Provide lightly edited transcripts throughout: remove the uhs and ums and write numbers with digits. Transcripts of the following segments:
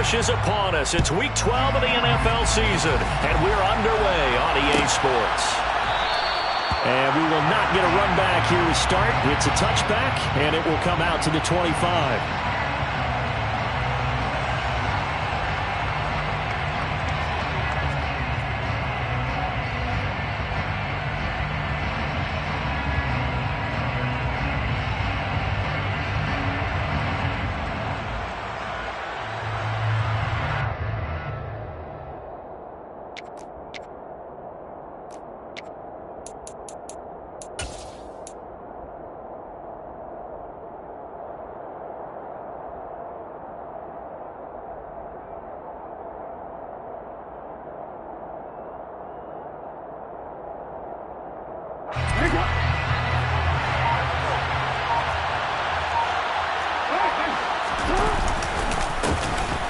rush is upon us. It's Week 12 of the NFL season, and we're underway on EA Sports. And we will not get a run back here to start. It's a touchback, and it will come out to the 25.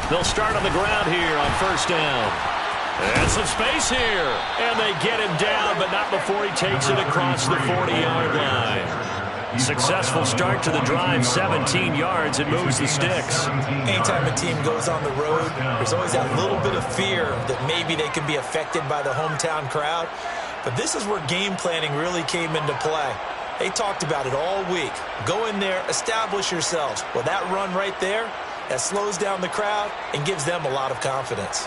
They'll start on the ground here on first down. And some space here. And they get him down, but not before he takes it across the 40-yard line. Successful start to the drive, 17 yards. It moves the sticks. Anytime a team goes on the road, there's always that little bit of fear that maybe they can be affected by the hometown crowd. But this is where game planning really came into play. They talked about it all week. Go in there, establish yourselves. Well, that run right there, that slows down the crowd and gives them a lot of confidence.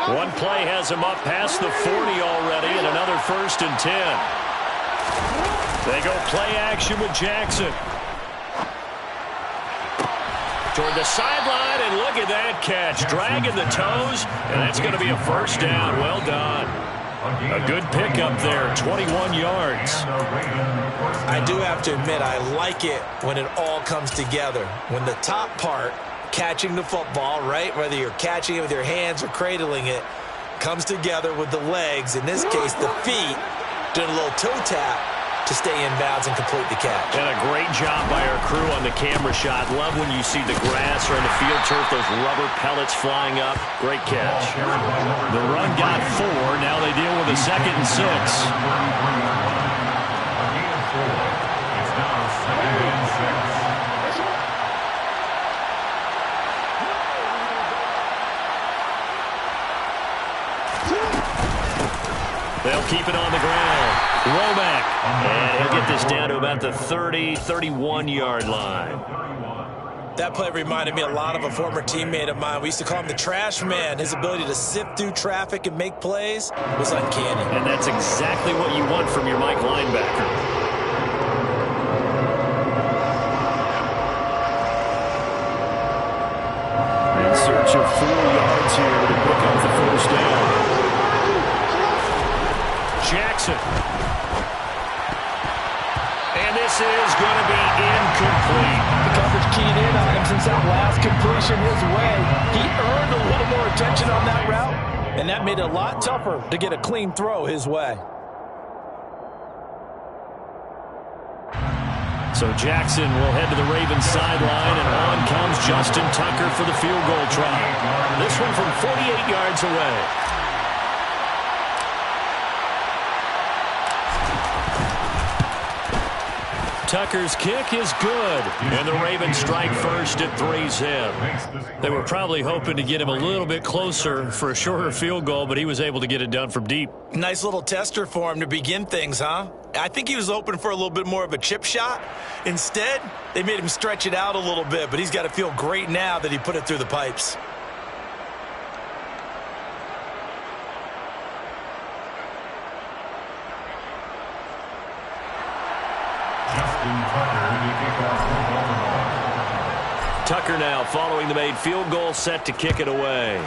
One play has him up past the 40 already, and another 1st and 10. They go play action with Jackson. Toward the sideline, and look at that catch. Dragging the toes, and that's going to be a first down. Well done. A good pickup there, 21 yards. I do have to admit, I like it when it all comes together. When the top part, catching the football, right, whether you're catching it with your hands or cradling it, comes together with the legs, in this case the feet, doing a little toe tap to stay in bounds and complete the catch. And a great job by our crew on the camera shot. Love when you see the grass or on the field turf, those rubber pellets flying up. Great catch. The run got 4. Now they deal with a 2nd and 6. They'll keep it on the ground. Womack. And he'll get this down to about the 30, 31-yard line. That play reminded me a lot of a former teammate of mine. We used to call him the trash man. His ability to sift through traffic and make plays was uncanny. And that's exactly what you want from your Mike linebacker. In search of 4 yards here to pick up the first down. Jackson. And this is going to be incomplete. The coverage keyed in on him since that last completion his way. He earned a little more attention on that route, and that made it a lot tougher to get a clean throw his way. So Jackson will head to the Ravens sideline, and on comes Justin Tucker for the field goal try. This one from 48 yards away. Tucker's kick is good, and the Ravens strike first at 3-zip. They were probably hoping to get him a little bit closer for a shorter field goal, but he was able to get it done from deep. Nice little tester for him to begin things, huh? I think he was open for a little bit more of a chip shot. Instead, they made him stretch it out a little bit, but he's got to feel great now that he put it through the pipes. Tucker now following the made field goal, set to kick it away.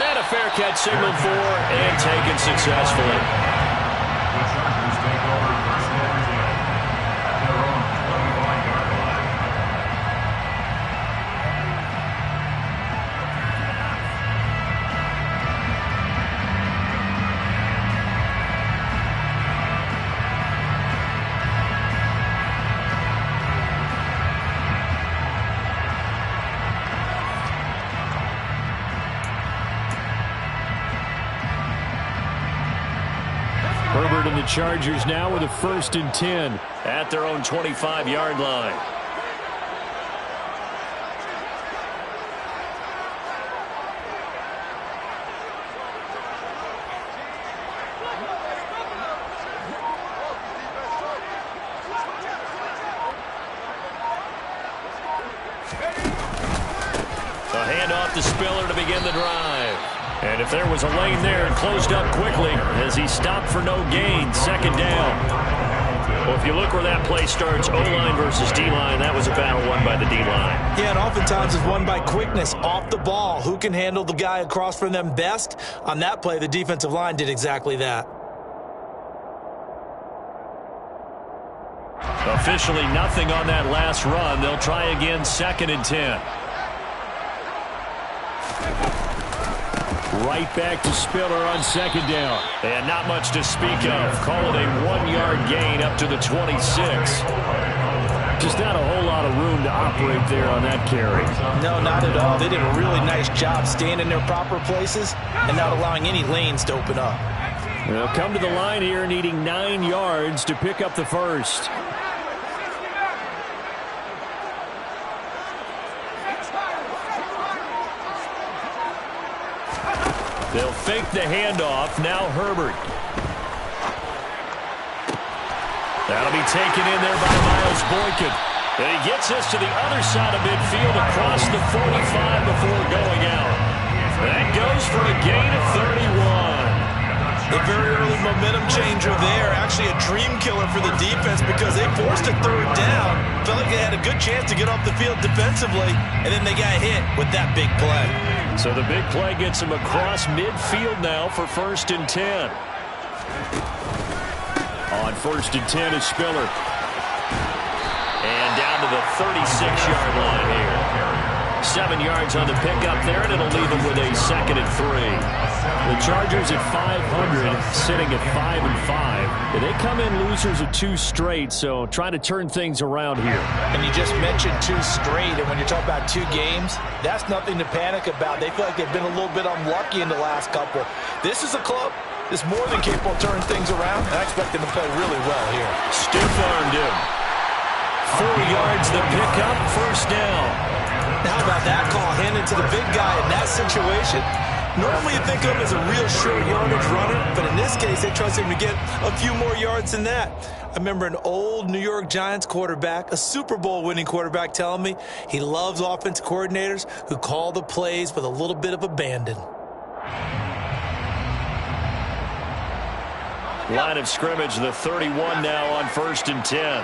And a fair catch signaled for and taken successfully. Herbert and the Chargers now with a 1st and 10 at their own 25-yard line. A handoff to Spiller to begin the drive. And if there was a lane there, it closed up quickly as he stopped for no gain. 2nd down. Well, if you look where that play starts, O-line versus D-line, that was a battle won by the D-line. Yeah, and oftentimes it's won by quickness off the ball. Who can handle the guy across from them best? On that play, the defensive line did exactly that. Officially nothing on that last run. They'll try again, 2nd and 10. Right back to Spiller on 2nd down. And not much to speak of. Call it a 1-yard gain up to the 26. Just not a whole lot of room to operate there on that carry. No, not at all. They did a really nice job staying in their proper places and not allowing any lanes to open up. They'll come to the line here needing 9 yards to pick up the 1st. They'll fake the handoff. Now Herbert. That'll be taken in there by Miles Boykin. And he gets us to the other side of midfield across the 45 before going out. That goes for a gain of 31. A very early momentum changer there. Actually a dream killer for the defense because they forced a 3rd down. Felt like they had a good chance to get off the field defensively, and then they got hit with that big play. So the big play gets them across midfield now for 1st and 10. On 1st and 10 is Spiller. And down to the 36-yard line here. 7 yards on the pickup there, and it'll leave them with a 2nd and 3. The Chargers at 500, sitting at 5 and 5. They come in losers of 2 straight, so trying to turn things around here. And you just mentioned 2 straight, and when you're talking about 2 games, that's nothing to panic about. They feel like they've been a little bit unlucky in the last couple. This is a club that's more than capable of turning things around, and I expect them to play really well here. Stiff-armed him. 4 yards the pickup, 1st down. How about that call handed to the big guy in that situation? Normally you think of him as a real short yardage runner, but in this case they trust him to get a few more yards than that. I remember an old New York Giants quarterback, a Super Bowl winning quarterback, telling me he loves offensive coordinators who call the plays with a little bit of abandon. Line of scrimmage, the 31 now on 1st and 10.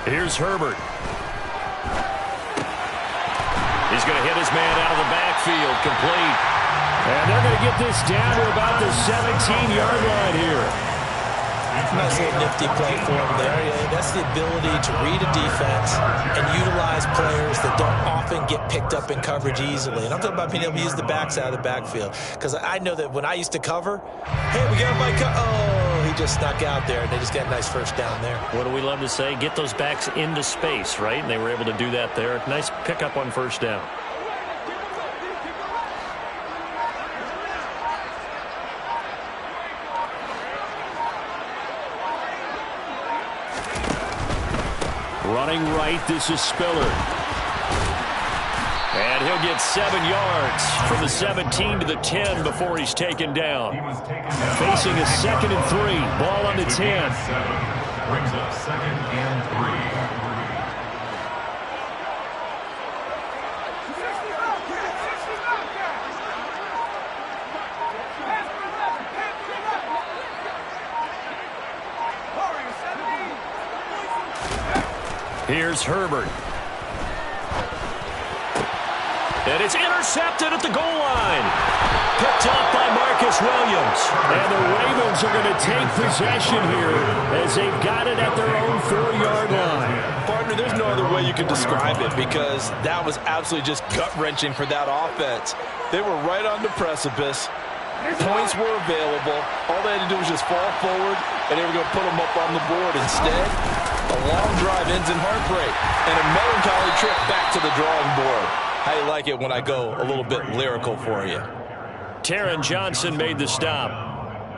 Here's Herbert. He's going to hit his man out of the backfield, complete. And they're going to get this down to about the 17-yard line here. Nice little nifty play for him there. Yeah, that's the ability to read a defense and utilize players that don't often get picked up in coverage easily. And I'm talking about being able to use the backside of the backfield. Because I know that when I used to cover, hey, we got my oh, he just snuck out there, and they just got a nice 1st down there. What do we love to say? Get those backs into space, right? And they were able to do that there. Nice pickup on 1st down. Running right, this is Spiller. And he'll get 7 yards from the 17 to the 10 before he's taken down. Facing a 2nd and 3. Ball on the 10. Brings up 2nd and 3. Here's Herbert. And it's intercepted at the goal line. Picked up by Marcus Williams. And the Ravens are going to take possession here as they've got it at their own 4-yard line. Partner, there's no other way you could describe it because that was absolutely just gut-wrenching for that offense. They were right on the precipice. Points were available. All they had to do was just fall forward, and they were going to put them up on the board. Instead, A long drive ends in heartbreak and a melancholy trip back to the drawing board. How you like it when I go a little bit lyrical for you? Taron Johnson made the stop.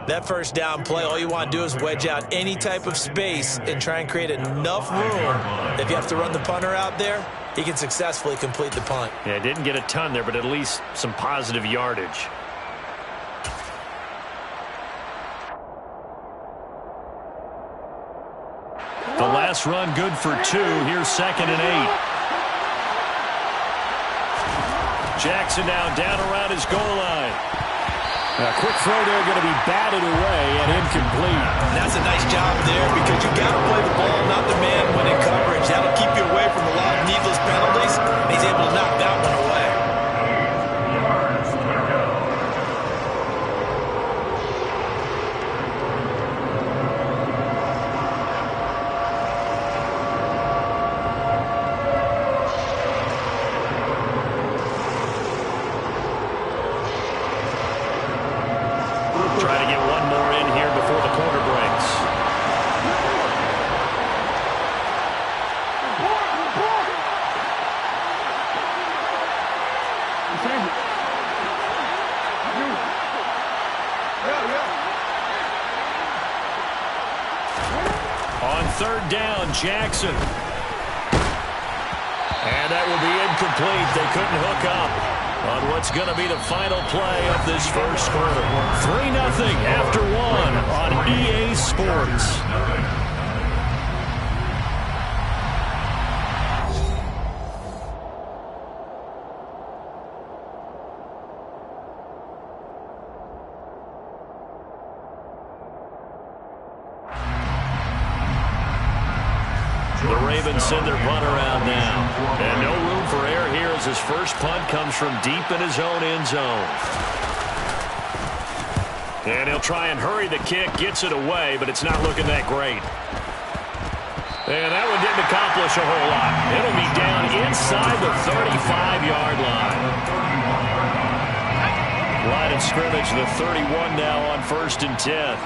That first down play, all you want to do is wedge out any type of space and try and create enough room. If you have to run the punter out there, he can successfully complete the punt. Yeah, didn't get a ton there, but at least some positive yardage. The last run good for 2. Here's 2nd and 8. Jackson now down around his goal line. A quick throw there going to be batted away and incomplete. And that's a nice job there because you got to play the ball, not the man when in coverage. That'll keep you away from a lot of needless penalties. And he's able to knock that one away. Try to get one more in here before the quarter breaks. On 3rd down, Jackson. And that will be incomplete. They couldn't hook up on what's going to be the final play of this first quarter. 3-0 after 1 on EA Sports. The Ravens send their punt around now. And no room for error here as his first punt comes from deep in his own end zone. And he'll try and hurry the kick, gets it away, but it's not looking that great. And that one didn't accomplish a whole lot. It'll be down inside the 35-yard line. Line of scrimmage, the 31 now on 1st and 10.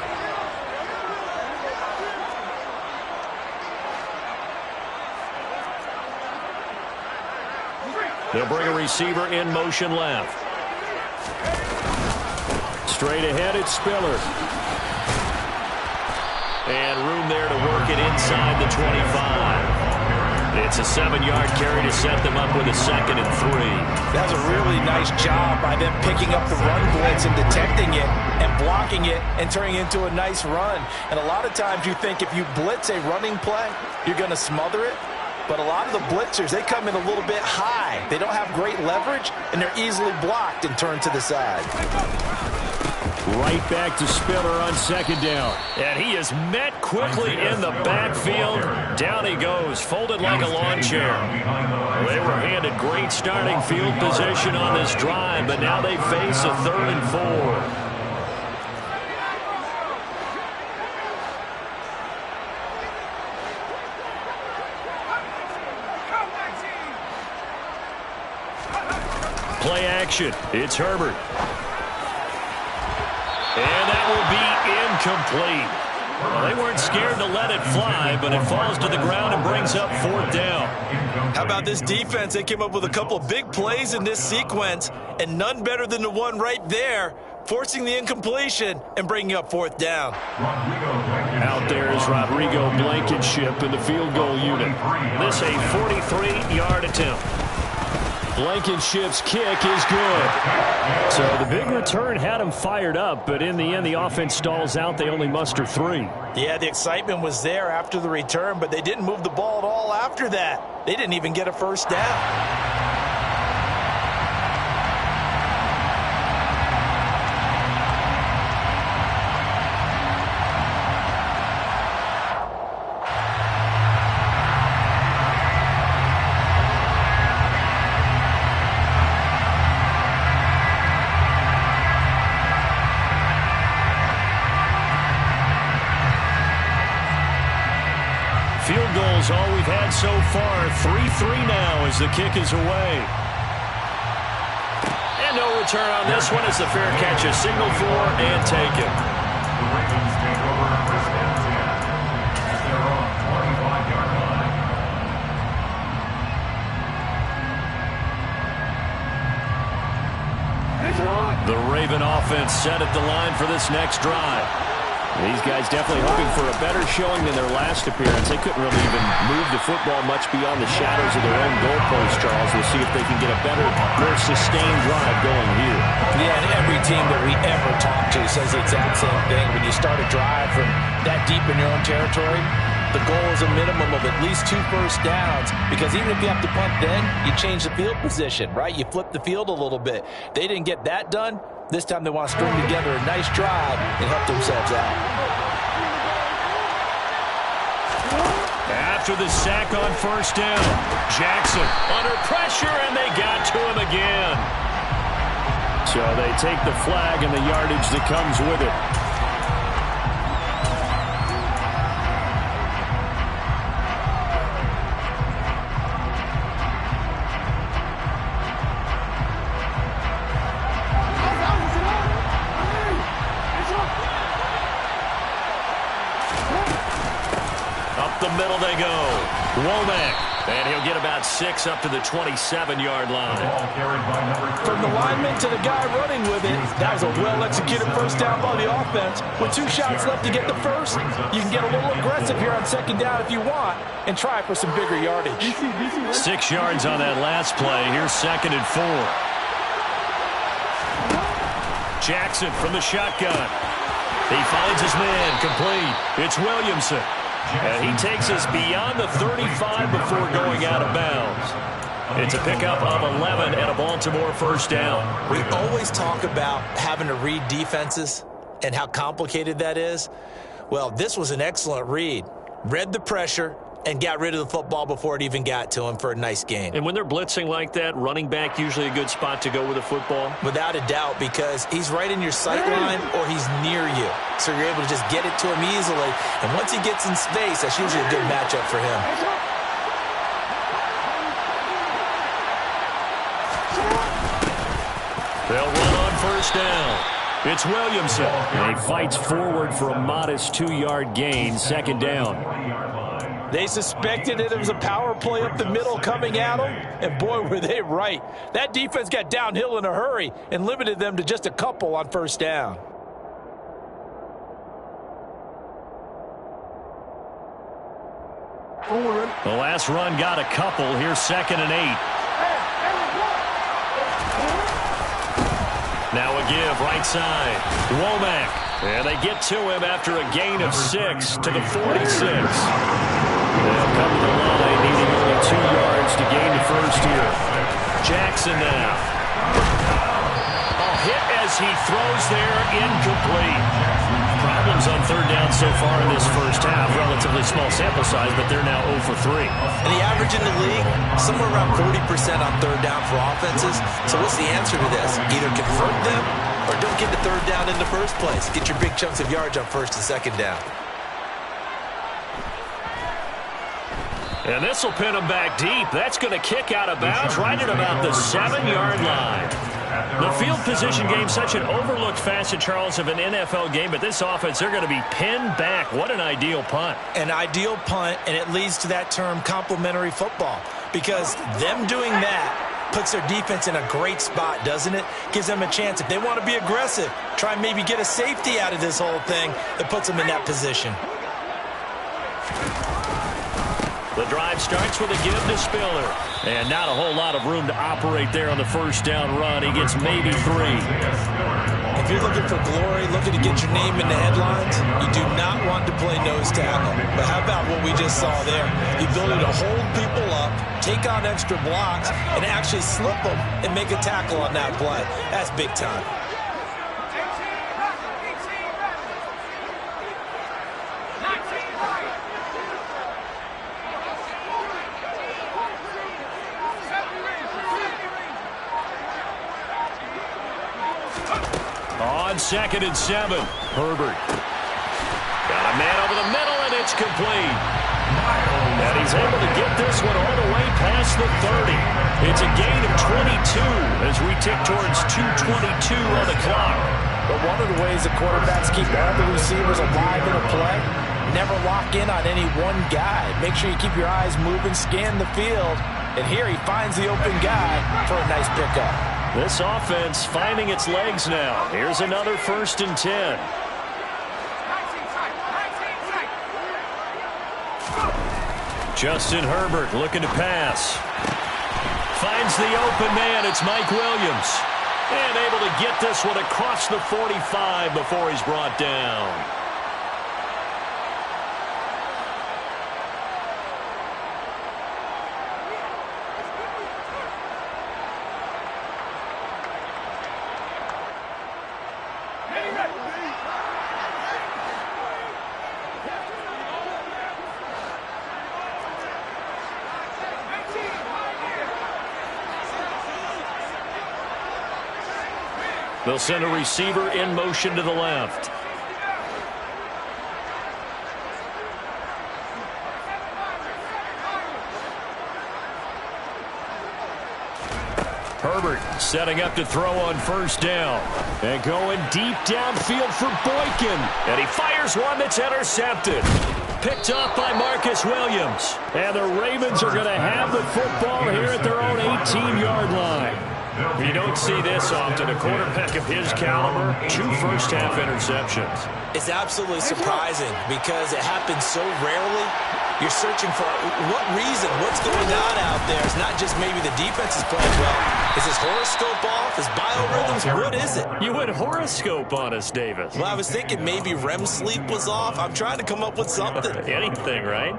They'll bring a receiver in motion left. Straight ahead, it's Spiller. And room there to work it inside the 25. It's a 7-yard carry to set them up with a 2nd and 3. That's a really nice job by them picking up the run blitz and detecting it and blocking it and turning it into a nice run. And a lot of times you think if you blitz a running play, you're going to smother it. But a lot of the blitzers, they come in a little bit high. They don't have great leverage, and they're easily blocked and turned to the side. Right back to Spiller on 2nd down. And he is met quickly in the backfield. Down he goes, folded like a lawn chair. They were handed great starting field position on this drive, but now they face a 3rd and 4. Play action. It's Herbert. And that will be incomplete. Well, they weren't scared to let it fly, but it falls to the ground and brings up 4th down. How about this defense? They came up with a couple of big plays in this sequence, and none better than the one right there, forcing the incompletion and bringing up 4th down. Out there is Rodrigo Blankenship in the field goal unit. This a 43-yard attempt. Blankenship's kick is good. So the big return had him fired up, but in the end, the offense stalls out. They only muster 3. Yeah, the excitement was there after the return, but they didn't move the ball at all after that. They didn't even get a first down. Field goals all we've had so far. 3-3 now as the kick is away. And no return on this one as the fair catch is signaled for and taken. The Ravens take over 1st and 10 at their own 25-yard The Raven offense set at the line for this next drive. These guys definitely hoping for a better showing than their last appearance. They couldn't really even move the football much beyond the shadows of their own goalpost, Charles. We'll see if they can get a better, more sustained drive going here. Yeah, and every team that we ever talk to says the exact same thing. When you start a drive from that deep in your own territory, the goal is a minimum of at least 2 first downs, because even if you have to punt then, you change the field position, right? You flip the field a little bit. They didn't get that done. This time they want to string together a nice drive and help themselves out. After the sack on first down, Jackson under pressure, and they got to him again. So they take the flag and the yardage that comes with it. The middle they go. Womack. And he'll get about 6 up to the 27-yard line. From the lineman to the guy running with it, that was a well-executed first down by the offense. With 2 shots left to get the first, you can get a little aggressive here on second down if you want and try for some bigger yardage. 6 yards on that last play. Here's 2nd and 4. Jackson from the shotgun. He finds his man complete. It's Williamson. And he takes us beyond the 35 before going out of bounds. It's a pickup of 11 and a Baltimore first down. We always talk about having to read defenses and how complicated that is. Well, this was an excellent read. Read the pressure and got rid of the football before it even got to him for a nice gain. And when they're blitzing like that, running back usually a good spot to go with the football? Without a doubt, because he's right in your sight line or he's near you. So you're able to just get it to him easily. And once he gets in space, that's usually a good matchup for him. They'll run on first down. It's Williamson. And he fights forward for a modest 2-yard gain, 2nd down. They suspected it was a power play up the middle coming at them, and boy, were they right. That defense got downhill in a hurry and limited them to just a couple on first down. The last run got a couple. Here's 2nd and 8. Now a give, right side. Womack. And they get to him after a gain of 6 to the 46. They'll come to the line, needing only 2 yards to gain the first here. Jackson now. A hit as he throws there, incomplete. Problems on 3rd down so far in this first half. Relatively small sample size, but they're now 0 for 3. And the average in the league, somewhere around 40% on 3rd down for offenses. So what's the answer to this? Either convert them or don't get the 3rd down in the first place. Get your big chunks of yards on 1st and 2nd down. And this will pin him back deep. That's going to kick out of bounds right at about the 7-yard line. The field position game, such an overlooked facet, Charles, of an NFL game, but this offense, they're going to be pinned back. What an ideal punt. An ideal punt, and it leads to that term complementary football, because them doing that puts their defense in a great spot, doesn't it? Gives them a chance. If they want to be aggressive, try and maybe get a safety out of this whole thing that puts them in that position. The drive starts with a give to Spiller. And not a whole lot of room to operate there on the first down run. He gets maybe 3. If you're looking for glory, looking to get your name in the headlines, you do not want to play nose tackle. But how about what we just saw there? The ability to hold people up, take on extra blocks, and actually slip them and make a tackle on that play. That's big time. On 2nd and 7, Herbert. Got a man over the middle, and it's complete. And he's able to get this one all the way past the 30. It's a gain of 22 as we tick towards 2:22 on the clock. But one of the ways the quarterbacks keep all the receivers alive in a play, never lock in on any one guy. Make sure you keep your eyes moving, scan the field. And here he finds the open guy for a nice pickup. This offense finding its legs now. Here's another 1st and 10. Justin Herbert looking to pass. Finds the open man. It's Mike Williams. And able to get this one across the 45 before he's brought down. They'll send a receiver in motion to the left. Herbert setting up to throw on 1st down. And going deep downfield for Boykin. And he fires one that's intercepted. Picked up by Marcus Williams. And the Ravens are going to have the football here at their own 18-yard line. You don't see this often. A quarterback of his caliber, 2 first-half interceptions. It's absolutely surprising because it happens so rarely. You're searching for what reason, what's going on out there. It's not just maybe the defense is playing well. Is his horoscope off? His biorhythms? What is it? You went horoscope on us, Davis. Well, I was thinking maybe REM sleep was off. I'm trying to come up with something. Anything, right?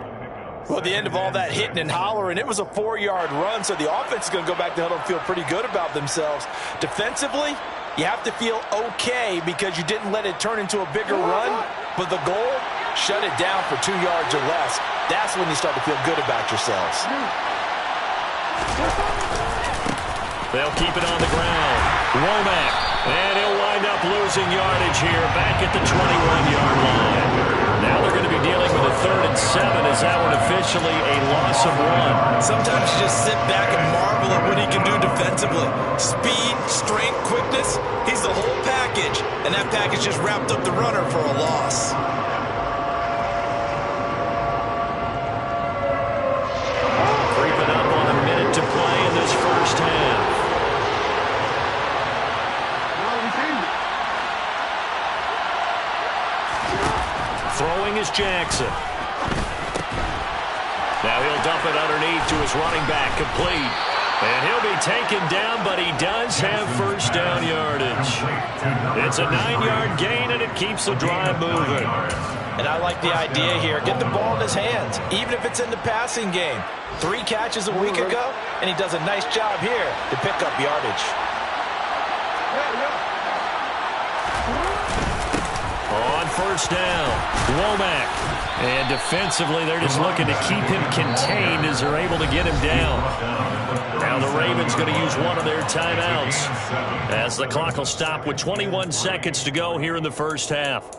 Well, at the end of all that hitting and hollering, it was a 4-yard run, so the offense is going to go back to huddle and feel pretty good about themselves. Defensively, you have to feel okay because you didn't let it turn into a bigger run, but the goal, shut it down for 2 yards or less. That's when you start to feel good about yourselves. They'll keep it on the ground. Womack, and he'll wind up losing yardage here back at the 21-yard line. Now they're going to be dealing with a 3rd and 7 as that one officially a loss of 1. Sometimes you just sit back and marvel at what he can do defensively. Speed, strength, quickness, he's the whole package. And that package just wrapped up the runner for a loss. Creeping up on a minute to play in this first half. Throwing is Jackson. Now he'll dump it underneath to his running back, complete. And he'll be taken down, but he does have 1st down yardage. It's a 9-yard gain, and it keeps the drive moving. And I like the idea here. Get the ball in his hands, even if it's in the passing game. 3 catches a week ago, and he does a nice job here to pick up yardage. On 1st down, Womack. And defensively, they're just looking to keep him contained as they're able to get him down. Now the Ravens going to use one of their timeouts as the clock will stop with 21 seconds to go here in the first half.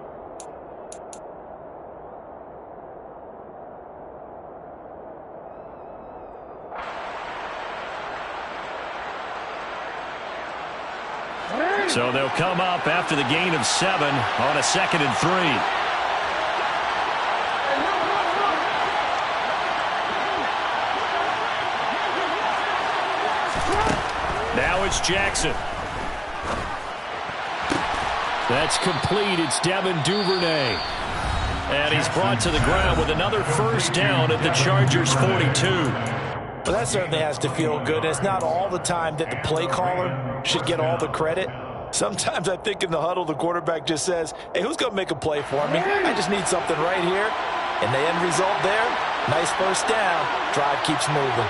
So they'll come up after the gain of 7 on a 2nd and 3. Now it's Jackson. That's complete. It's Devin Duvernay. And he's brought to the ground with another 1st down at the Chargers' 42. Well, that certainly has to feel good. It's not all the time that the play caller should get all the credit. Sometimes I think in the huddle, the quarterback just says, hey, who's going to make a play for me? I just need something right here. And the end result there, nice 1st down. Drive keeps moving.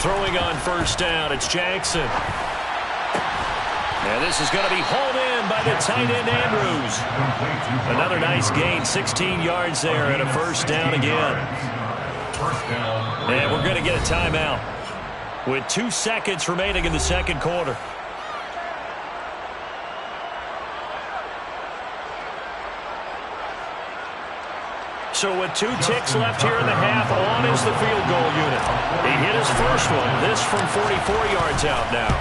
Throwing on 1st down, it's Jackson. And this is going to be hauled in by the tight end, Andrews. Another nice gain, 16 yards there, and a 1st down again. And we're going to get a timeout with 2 seconds remaining in the 2nd quarter. So with 2 ticks left here in the half, on is the field goal unit. He hit his first one. This from 44 yards out now.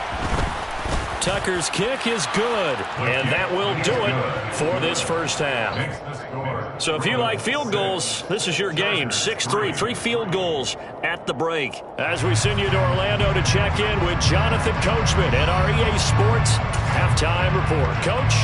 Tucker's kick is good, and that will do it for this first half. So if you like field goals, this is your game. 6-3, 3 field goals at the break. As we send you to Orlando to check in with Jonathan Coachman at our EA Sports Halftime Report. Coach?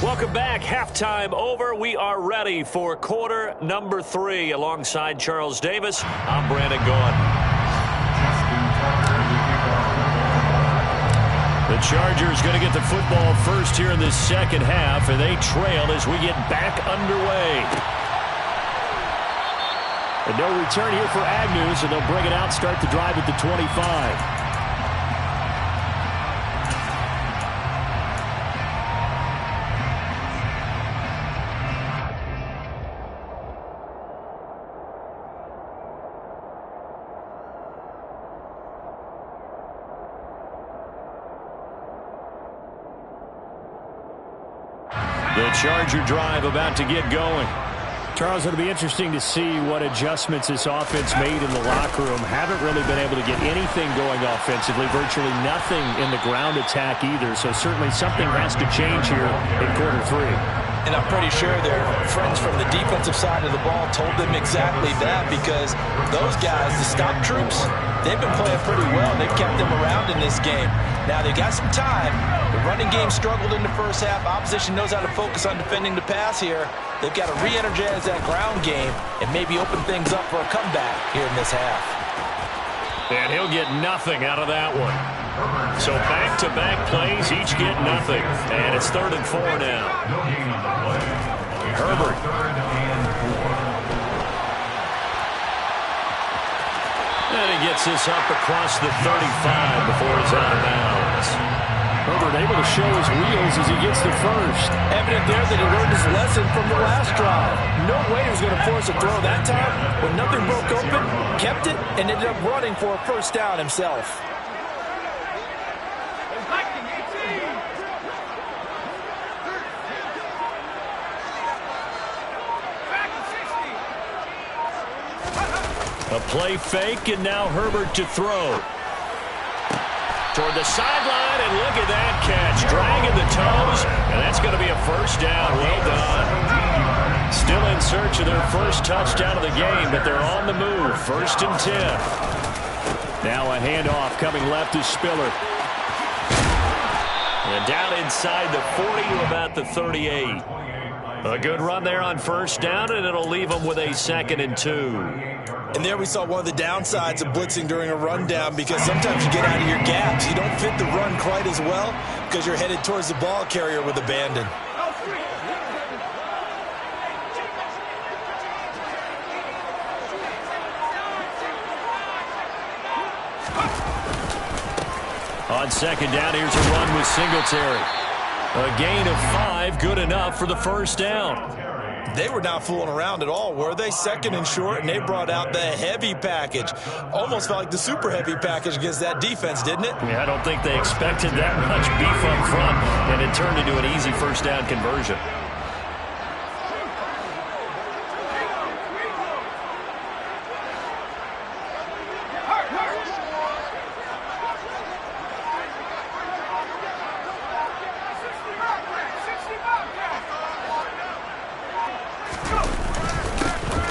Welcome back. Halftime over. We are ready for quarter number 3. Alongside Charles Davis, I'm Brandon Gaudin. The Chargers going to get the football first here in this second half, and they trail as we get back underway. And no return here for Agnew, so they'll bring it out, start the drive at the 25. The Charger drive about to get going. Charles, it'll be interesting to see what adjustments this offense made in the locker room. Haven't really been able to get anything going offensively, virtually nothing in the ground attack either, so certainly something has to change here in quarter 3. And I'm pretty sure their friends from the defensive side of the ball told them exactly that, because those guys, the stop troops, they've been playing pretty well. They've kept them around in this game. Now, they've got some time. The running game struggled in the first half. Opposition knows how to focus on defending the pass here. They've got to re-energize that ground game and maybe open things up for a comeback here in this half. And he'll get nothing out of that one. So back-to-back plays, each get nothing. And it's 3rd and 4 now. Herbert. And he gets this up across the 35 before he's out of bounds. Herbert able to show his wheels as he gets the first. Evident there that he learned his lesson from the last drive. No way he was going to force a throw that time. When nothing broke open, kept it, and ended up running for a first down himself. A play fake, and now Herbert to throw. Toward the sideline, and look at that catch. Dragging the toes, and that's going to be a first down. Well done. Still in search of their first touchdown of the game, but they're on the move. 1st and 10. Now a handoff coming left to Spiller. And down inside the 40 to about the 38. A good run there on first down, and it'll leave them with a 2nd and 2. And there we saw one of the downsides of blitzing during a rundown, because sometimes you get out of your gaps. You don't fit the run quite as well because you're headed towards the ball carrier with abandon. On 2nd down, here's a run with Singletary. A gain of 5, good enough for the first down. They were not fooling around at all, were they? 2nd and short, and they brought out the heavy package. Almost felt like the super heavy package against that defense, didn't it? Yeah, I don't think they expected that much beef up front, and it turned into an easy first down conversion.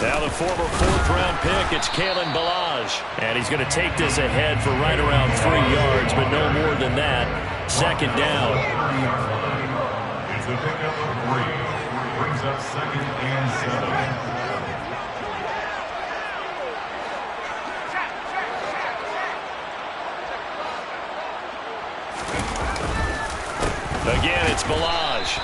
Now the former 4th-round pick, it's Kalen Ballage. And he's going to take this ahead for right around 3 yards, but no more than that. 2nd down. It's a pickup of 3. Brings up 2nd and 7. Again, it's Ballage.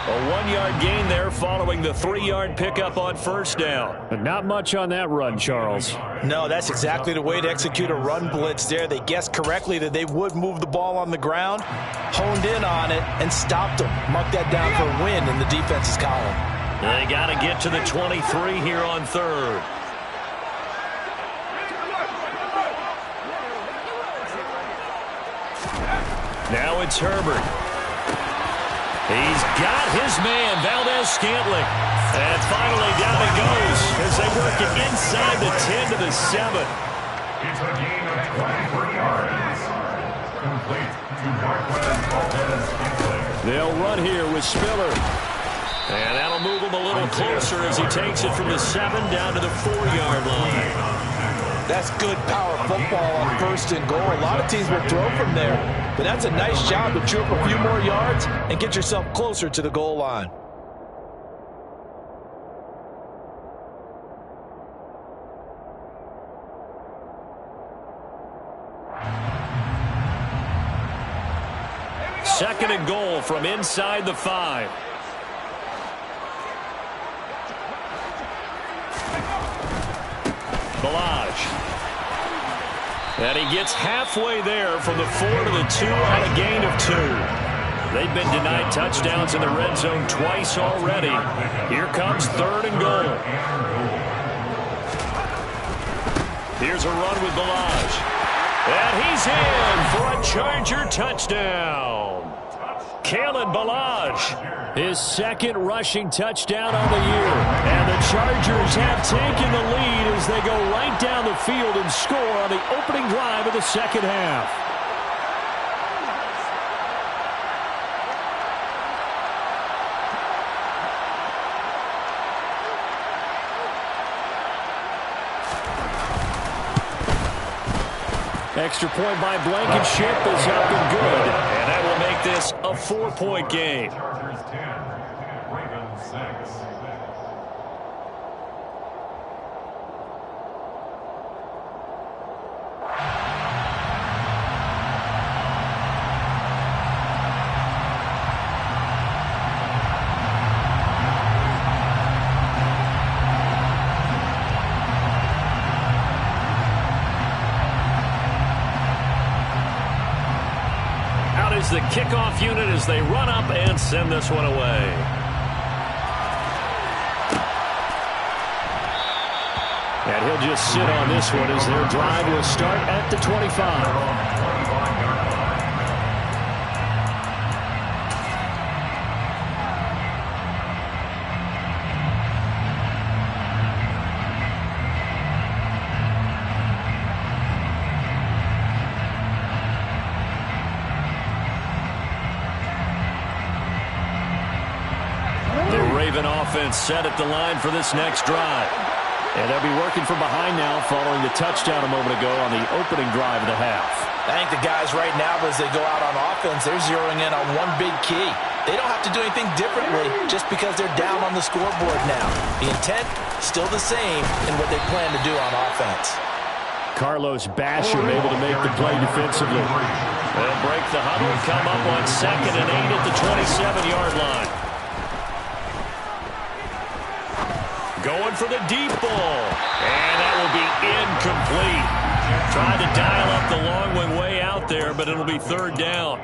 A 1-yard gain there following the 3-yard pickup on first down. But not much on that run, Charles. No, that's exactly the way to execute a run blitz there. They guessed correctly that they would move the ball on the ground, honed in on it, and stopped them. Marked that down for a win in the defense's column. They got to get to the 23 here on 3rd. Now it's Herbert. He's got his man, Valdez-Scantling. And finally down it goes as they work it inside the 10 to the 7. It's a gain of 23 yards. Complete to Valdez-Scantling. They'll run here with Spiller. And that'll move him a little closer as he takes it from the 7 down to the 4-yard line. That's good power football on 1st and goal. A lot of teams will throw from there, but that's a nice job to chew up a few more yards and get yourself closer to the goal line. Second and goal from inside the 5. Ballage. And he gets halfway there from the 4 to the 2 on a gain of 2. They've been denied touchdowns in the red zone twice already. Here comes 3rd and goal. Here's a run with Ballage. And he's in for a Charger touchdown. Kalen Ballage, his 2nd rushing touchdown on the year. And the Chargers have taken the lead as they go right down the field and score on the opening drive of the second half. Extra point by Blankenship is up and good. And that will make this a 4-point game. Chargers 10, Ravens 6. The kickoff unit as they run up and send this one away. And he'll just sit on this one as their drive will start at the 25. Offense set at the line for this next drive. And they'll be working from behind now following the touchdown a moment ago on the opening drive of the half. I think the guys right now, as they go out on offense, they're zeroing in on one big key. They don't have to do anything differently just because they're down on the scoreboard now. The intent, still the same in what they plan to do on offense. Carlos Basham able to make the play defensively. They'll break the huddle and come up on 2nd and 8 at the 27-yard line. Going for the deep ball. And that will be incomplete. Trying to dial up the long one way out there, but it'll be 3rd down.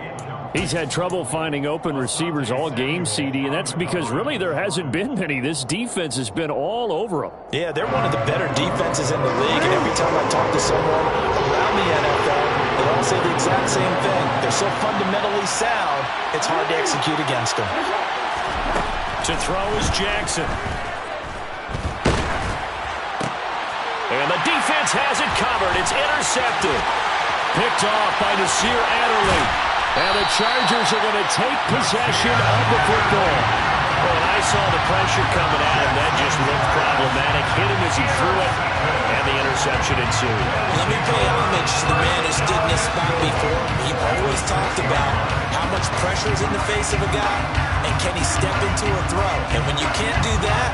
He's had trouble finding open receivers all game, CD, and that's because really there hasn't been many. This defense has been all over them. Yeah, they're one of the better defenses in the league, and every time I talk to someone around the NFL, they all say the exact same thing. They're so fundamentally sound, it's hard to execute against them. To throw is Jackson. And the defense has it covered. It's intercepted. Picked off by Nasir Adderley. And the Chargers are going to take possession of the football. Oh, and I saw the pressure coming at him. That just looked problematic. Hit him as he threw it. And the interception ensued. Let me pay homage to the man who stood in this spot before. He always talked about how much pressure is in the face of a guy, and can he step into a throw. And when you can't do that,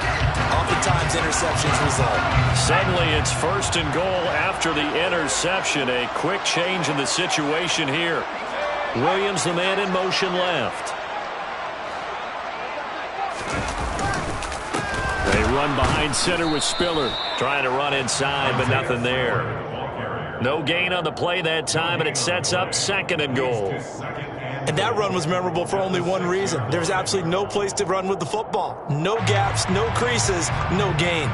oftentimes interceptions result. Suddenly it's 1st and goal after the interception. A quick change in the situation here. Williams, the man in motion left. They run behind center with Spiller. Trying to run inside, but nothing there. No gain on the play that time, and it sets up 2nd and goal. And that run was memorable for only one reason. There's absolutely no place to run with the football. No gaps, no creases, no gain.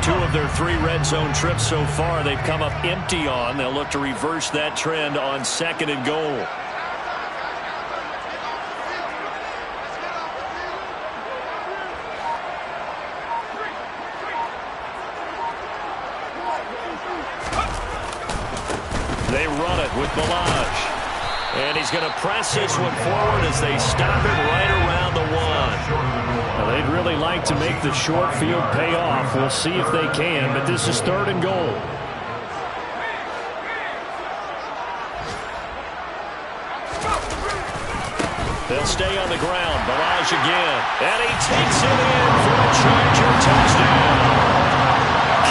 2 of their 3 red zone trips so far they've come up empty on. They'll look to reverse that trend on 2nd and goal. They run it with Ballage. And he's going to press this one forward as they stop it right around the 1. Well, they'd really like to make the short field pay off. We'll see if they can, but this is 3rd and goal. They'll stay on the ground. Ballage again. And he takes it in for a Charger touchdown.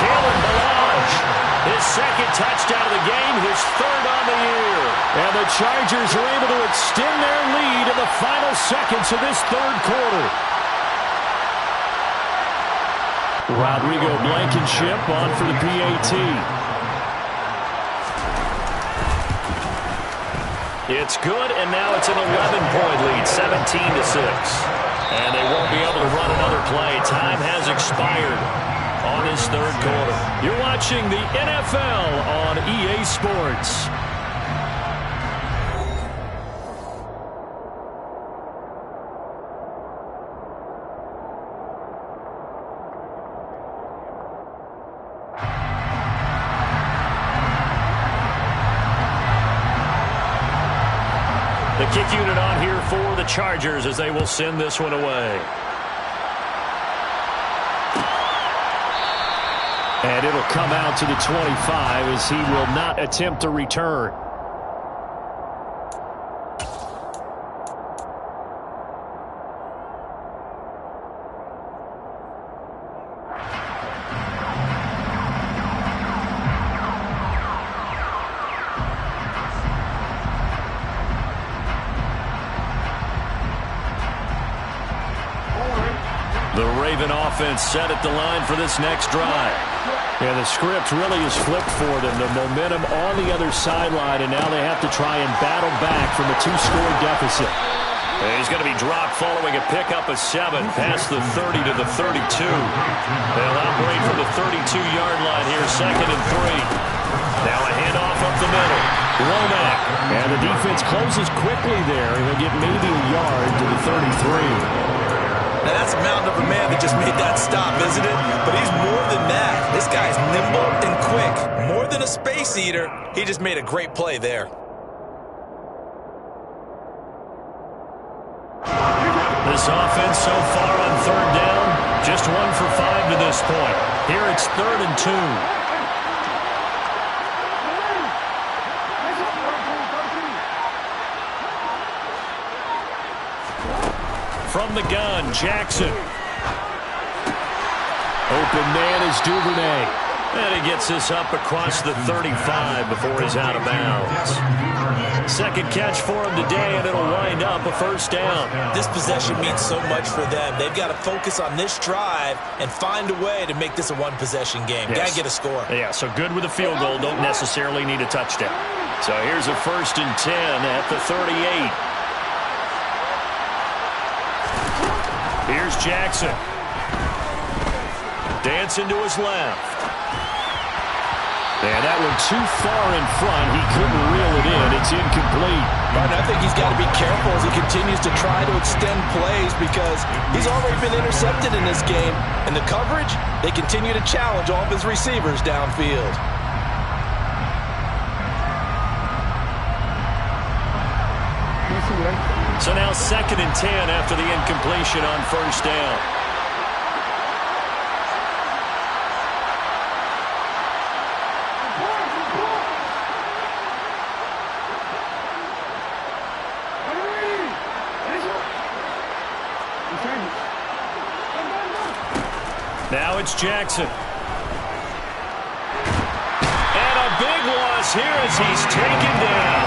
Kalen Ballage, his 2nd touchdown of the game, his 3rd on the year. And the Chargers are able to extend their lead in the final seconds of this 3rd quarter. Rodrigo Blankenship on for the PAT. It's good, and now it's an 11-point lead, 17-6. And they won't be able to run another play. Time has expired on this 3rd quarter. You're watching the NFL on EA Sports. The kick unit on here for the Chargers as they will send this one away. And it'll come out to the 25 as he will not attempt to return. The Raven offense set at the line for this next drive. Yeah, the script really is flipped for them. The momentum on the other sideline, and now they have to try and battle back from a 2-score deficit. And he's going to be dropped following a pickup of 7 past the 30 to the 32. They'll operate from the 32-yard line here, 2nd and 3. Now a handoff up the middle. Womack. And the defense closes quickly there. He'll get maybe a yard to the 33. Now that's a mountain of a man that just made that stop, isn't it? But he's more than that. This guy's nimble and quick. More than a space eater, he just made a great play there. This offense so far on 3rd down, just 1 for 5 to this point. Here it's 3rd and 2. From the gun, Jackson. Open man is Duvernay. And he gets this up across the 35 before he's out of bounds. 2nd catch for him today, and it'll wind up a 1st down. This possession means so much for them. They've got to focus on this drive and find a way to make this a 1-possession game. Yes. Got to get a score. Yeah, so good with a field goal. Don't necessarily need a touchdown. So here's a 1st and 10 at the 38. Here's Jackson. Dancing to his left. And that one too far in front. He couldn't reel it in. It's incomplete. Martin, I think he's got to be careful as he continues to try to extend plays because he's already been intercepted in this game. And the coverage, they continue to challenge all of his receivers downfield. So now 2nd and 10 after the incompletion on 1st down. Now it's Jackson. And a big loss here as he's taken down.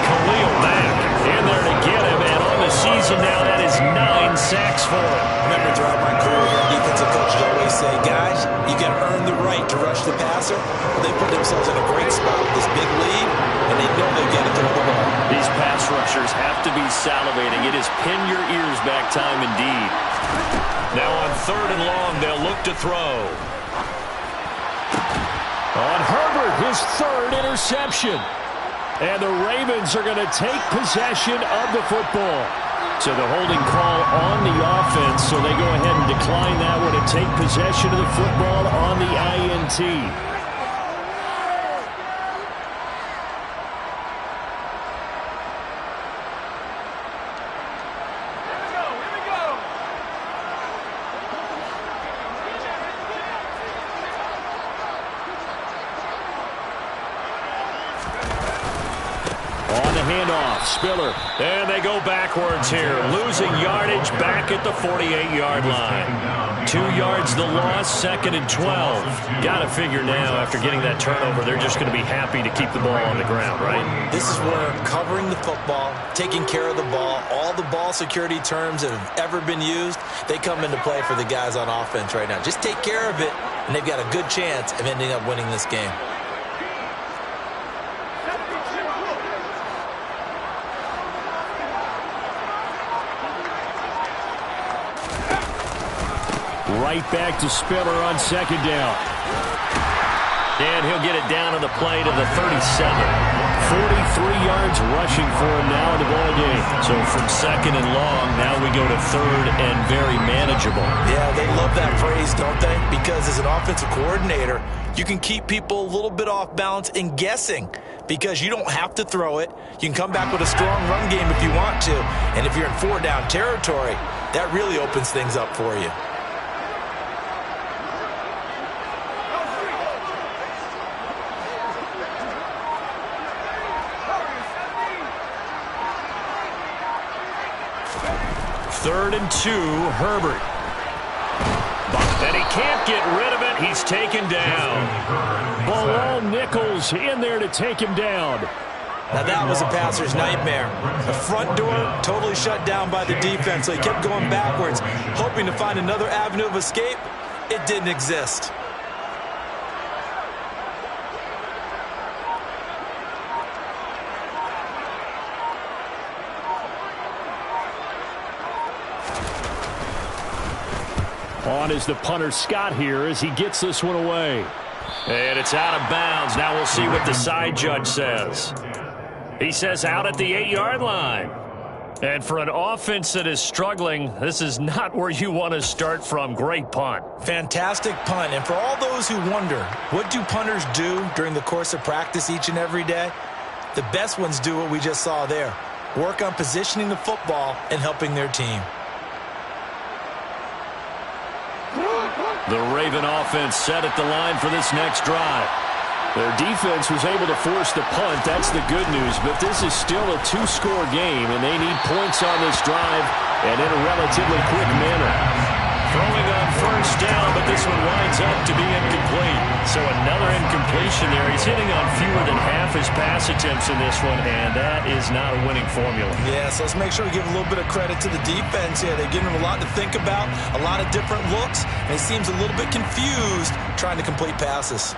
Khalil Mack in there to get him, and on the season now, that is 9 sacks for him. Remember, throughout my career, defensive coaches always say, guys, you can earn the right to rush the passer. Well, they put themselves in a great spot with this big lead, and they know they've got to throw the ball. These pass rushers have to be salivating. It is pin your ears back time indeed. Now on 3rd and long, they'll look to throw. On Herbert, his 3rd interception. And the Ravens are going to take possession of the football. So the holding call on the offense, so they go ahead and decline that one and take possession of the football on the INT. On the handoff, Spiller. And they go backwards here, losing yardage back at the 48-yard line. 2 yards the loss, 2nd and 12. Got to figure now, after getting that turnover, they're just going to be happy to keep the ball on the ground, right? This is where covering the football, taking care of the ball, all the ball security terms that have ever been used, they come into play for the guys on offense right now. Just take care of it, and they've got a good chance of ending up winning this game. Right back to Spiller on 2nd down. And he'll get it down on the play to the 37. 43 yards rushing for him now in the ball game. So from 2nd and long, now we go to 3rd and very manageable. Yeah, they love that phrase, don't they? Because as an offensive coordinator, you can keep people a little bit off balance and guessing because you don't have to throw it. You can come back with a strong run game if you want to. And if you're in 4-down territory, that really opens things up for you. Third and 2, Herbert. And he can't get rid of it. He's taken down. Bilal Nichols in there to take him down. Now that was a passer's nightmare. The front door totally shut down by the defense, so he kept going backwards, hoping to find another avenue of escape. It didn't exist. On is the punter Scott here as he gets this one away. And it's out of bounds. Now we'll see what the side judge says. He says out at the 8-yard line. And for an offense that is struggling, this is not where you want to start from. Great punt. Fantastic punt. And for all those who wonder, what do punters do during the course of practice each and every day? The best ones do what we just saw there. Work on positioning the football and helping their team. The Raven offense set at the line for this next drive. Their defense was able to force the punt. That's the good news. But this is still a 2-score game, and they need points on this drive and in a relatively quick manner. Throwing on first down, but this one winds up to be incomplete. So another incompletion there. He's hitting on fewer than half his pass attempts in this one, and that is not a winning formula. Yeah, so let's make sure we give a little bit of credit to the defense here. They've given him a lot to think about, a lot of different looks, and he seems a little bit confused trying to complete passes.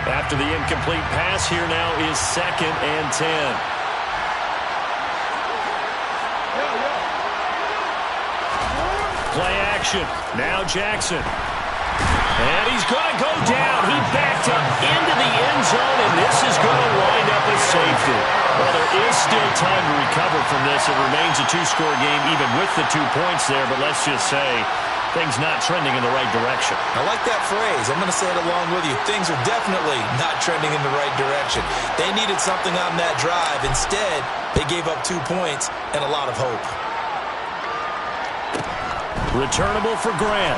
After the incomplete pass, here now is 2nd and 10. Play action. Now Jackson. And he's going to go down. He backed up into the end zone, and this is going to wind up a safety. Well, there is still time to recover from this. It remains a 2-score game even with the 2 points there, but let's just say things not trending in the right direction. I like that phrase. I'm going to say it along with you. Things are definitely not trending in the right direction. They needed something on that drive. Instead, they gave up 2 points and a lot of hope. Returnable for Grant.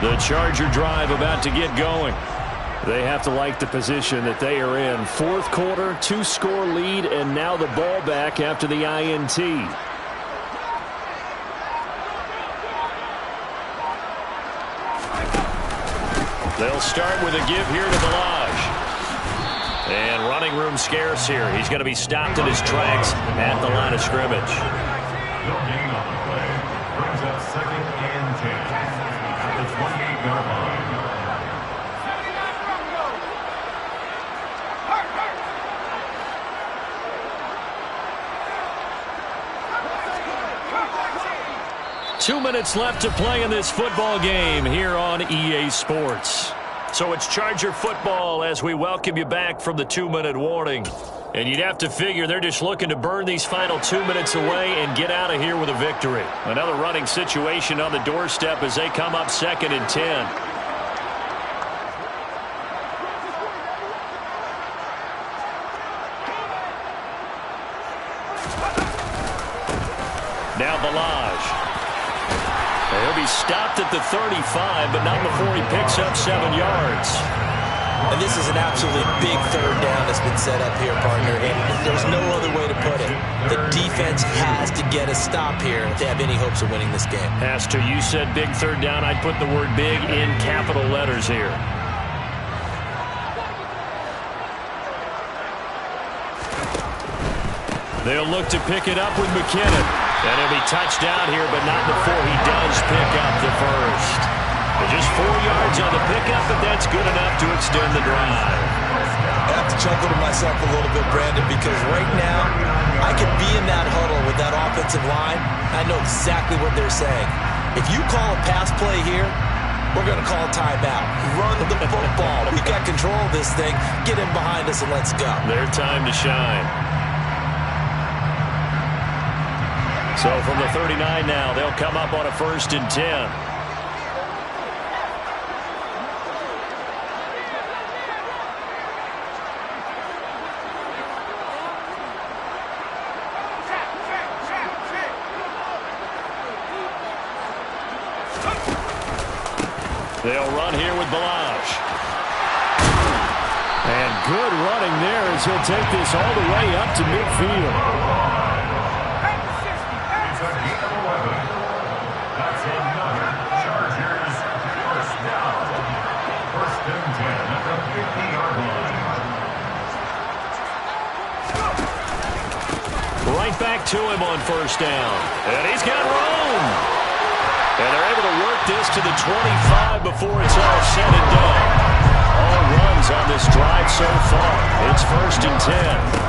The Charger drive about to get going. They have to like the position that they are in. 4th quarter, 2-score lead, and now the ball back after the INT. They'll start with a give here to Ballage. And running room scarce here. He's going to be stopped in his tracks at the line of scrimmage. No gain on the play. Brings up 2nd and 10. At the 28-yard line. 2 minutes left to play in this football game here on EA Sports. So it's Charger football as we welcome you back from the 2-minute warning. And you'd have to figure they're just looking to burn these final 2 minutes away and get out of here with a victory. Another running situation on the doorstep as they come up 2nd and 10. Now Ballage. He'll be stopped at the 35, but not before he picks up 7 yards. And this is an absolutely big third down that's been set up here, partner, and there's no other way to put it. The defense has to get a stop here if they have any hopes of winning this game. Pastor, you said big third down. I'd put the word big in capital letters here. They'll look to pick it up with McKinnon. And he'll be touched down here, but not before he does pick up the first. Just 4 yards on the pickup, but that's good enough to extend the drive. I have to chuckle to myself a little bit, Brandon, because right now I could be in that huddle with that offensive line. I know exactly what they're saying. If you call a pass play here, we're going to call a timeout. Run the football. We've got control of this thing. Get in behind us and let's go. Their time to shine. So from the 39 now, they'll come up on a 1st and 10. They'll run here with Ballage. And good running there as he'll take this all the way up to midfield. That's another Chargers first down. 1st and 10 at the 50-yard line. Right back to him on 1st down. And he's got room. And they're able to work this to the 25 before it's all said and done. All runs on this drive so far. It's 1st and 10.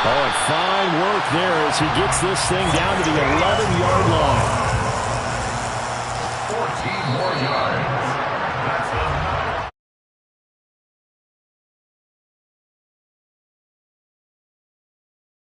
Oh, and fine work there as he gets this thing down to the 11-yard line. 14 more yards. That's another